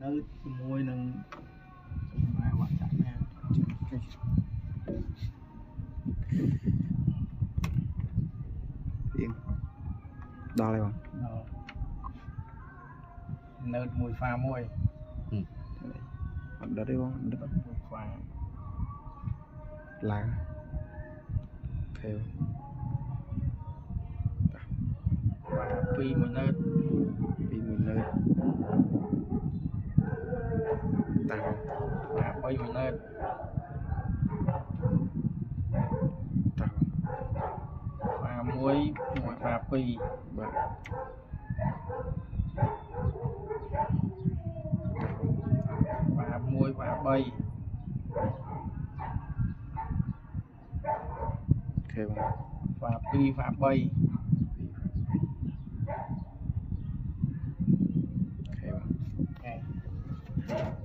nơi môi nâng mà bạn chạm nè yên đo lại không nơi mùi pha môi đợt đấy không đợt mùi pha là theo và pi mùi nơi tao và bay mùi nơi tao và muối và pi bạn và muối và bay theo và pi và bay theo okay.